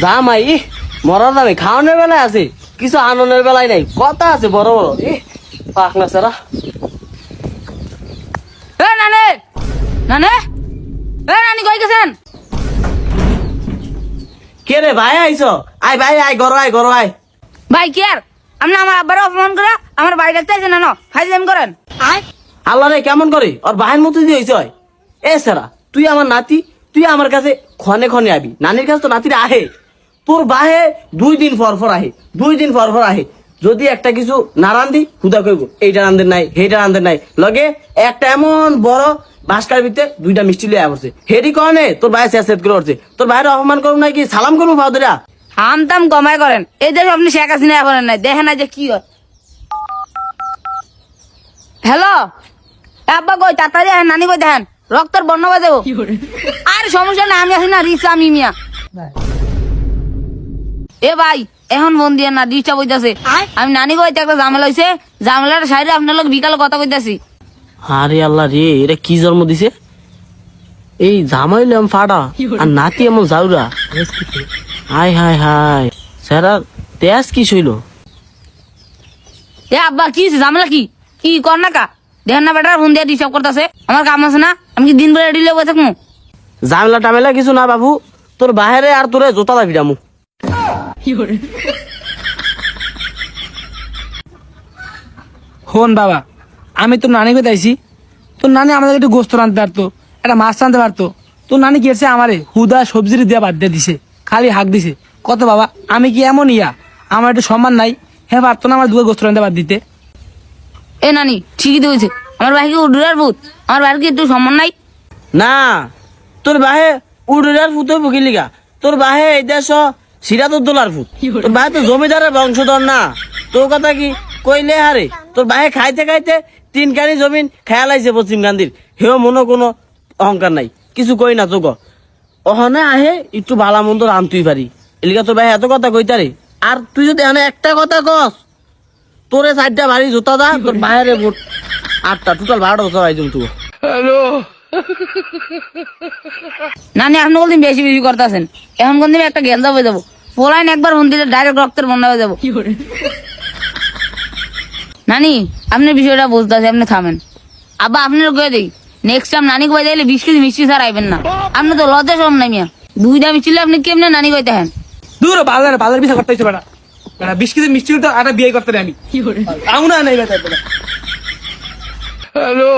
জামাই মরার দামে খাওয়ানোর বেলায় আছে, কিছু আনন্দের বেলায় নাই। কথা আছে বড় বড় পাক না সারা। নানে নানে নানি কই গেছেন? কে রে ভাই আইছ? আয় ভাই আয়, গরো আয়, গরো আয়। ভাই কি আর আপনি আমার আব্বারে অপমান করে আমার বাড়ি দেখতে আছেন না? ফাইজলামি করেন। আল্লাহ রে কেমন করে ওর ভাইয়ের মতো দিয়ে হয়েছে? এ সারা তুই আমার নাতি, তুই আমার কাছে ক্ষণে ক্ষণে আবি। নানির কাছে তো নাতিরা আহে, তোর বাহে 2 দিন পর পর আহে, 2 দিন পর পর আহে। যদি একটা কিছু না রান্ধি হুদা কইব এইটা রান্ধেন নাই, সেইটা রান্ধেন নাই। লগে একটা এমন বড় বাসকার ভিতরে 2টা মিষ্টি লিয়ে আসছে, হেরি কনে তোর ভাই চেষ্টা করে উঠছে। তোর ভাইয়ের অপমান করুন নাকি সালাম করবো ফাউদরা? হামতাম কমাই করেন। এই দেশ আপনি শেখ হাসিনা করেন নাই, দেখেন না যে কি হয়। হ্যালো আব্বা কই তাড়াতাড়ি আহেন, নানি কই দেখেন রক্তর বর্ণ বাজে দেবো। আর সমস্যা না, আমি আছি না, রিসা মিমিয়া। এ ভাই এখন ফোন দিয়ে না, ডিস্টার্ব হইতাছে। আমি নানি কইতে একটা ঝামেলা হইছে, ঝামেলার সাইডে আপনার লোক বিকালে কথা কইতাছি। আরে আল্লাহ রে, এরা কি জন্ম দিছে? এই জামাইলাম ফাড়া আর নাতি এমন যাওরা। হাই হাই হাই স্যারা তেজ কি শৈল? এ আব্বা কি হইছে? ঝামেলা কি কি কর না কা? দেখেন না বেটার ফোন দিয়ে ডিস্টার্ব করতেছে। আমার কাম আছে না, আমি কি দিন বেলা ডিলে বসে থাকবো? ঝামেলা টামেলা কিছু না বাবু, তোর বাহিরে আর তোরে জোতা দাবি দামু। হন বাবা, আমি তোর নানি কোথায় আইছি? তোর নানি আমাদের একটু গোস্ত রাঁধতে পারতো, একটা মাছ রাঁধতে পারতো। তোর নানি গেছে আমারে হুদা সবজির দিয়া বাদ দিয়ে দিছে, খালি হাক দিছে। কত বাবা, আমি কি এমন ইয়া? আমার একটু সম্মান নাই? হ্যাঁ পারতো না আমার 2 গোস্ত রাঁধতে বাদ দিতে? এ নানি ঠিকই তো হয়েছে, আমার ভাই কি উডুরার ভূত? আমার ভাইয়ের কি একটু সম্মান নাই? না তোর বাহে উড়ার ফুটো বুকিলিগা, তোর বাহে এই দেশ সিরাজউদ্দৌলার ফুট। তোর বাহে তো জমিদারের বংশধর না। তোর কথা কি কইলে হারে? তোর বাহে খাইতে খাইতে 3 কানি জমিন খেয়ালাইছে পশ্চিম গান্ধীর, হেও মনে কোনো অহংকার নাই। কিছু কই না তোকে ওখানে আহে একটু ভালা মন্দ রান্তুই পারি, এলিকা তোর ভাই এত কথা কইতারে। আর তুই যদি এখানে একটা কথা কস, তোরে 4টা বাড়ি জোতা দা, তোর বাইরে ভোট 8টা, টোটাল 12টা জোতা পাই তুমি। নানি আপনি বলতেন বেশি বেশি করতেছেন। এখন কোন দিন একটা গেল হয়ে যাবো, পোলাইন একবার ফোন দিলে ডাইরেক্ট রক্তের বন্যা হয়ে যাবো। নানি আপনি বিষয়টা বুঝতেছে, আপনি থামেন। আব্বা আপনার কয়ে দিই, নেক্সট টাইম নানি কয়ে দিলে 20 কেজি মিষ্টি ছাড়া আইবেন না। আপনি তো লজ্জা সব নাই মিয়া, 2টা মিষ্টি আপনি কেমনে নানি কইতে হেন? দূর বাজার পিছা করতে হইছে বেটা। 20 কেজি মিষ্টি তো একটা বিয়ে করতে রে আমি আমু না নাই বেটা। হ্যালো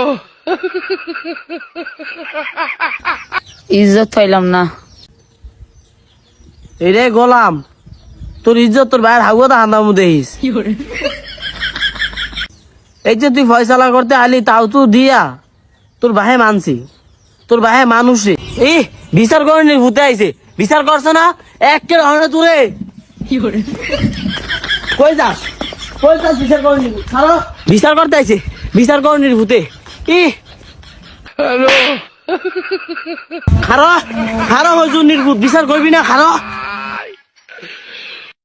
ইজ্জত পাইলাম না। এরে গোলাম, তোর ইজ্জত তোর ভাইয়ের হাগুয়া হান্দামু দেখিস। এই যে তুই ফয়সালা করতে আলি, তাও তো দিয়া তোর ভাই মানছি, তোর ভাই মানুষে এই বিচার করেনি ভূতে আইছে। বিচার করছে না একে রহনে তুলে কই যাস, কই যাস? বিচার করেনি ছাড়ো, বিচার করতে আইছে, বিচার করেনি ভূতে। ই হ্যালো খারো খারো হইজুর নির্ভূত, বিচার করবি না খারো।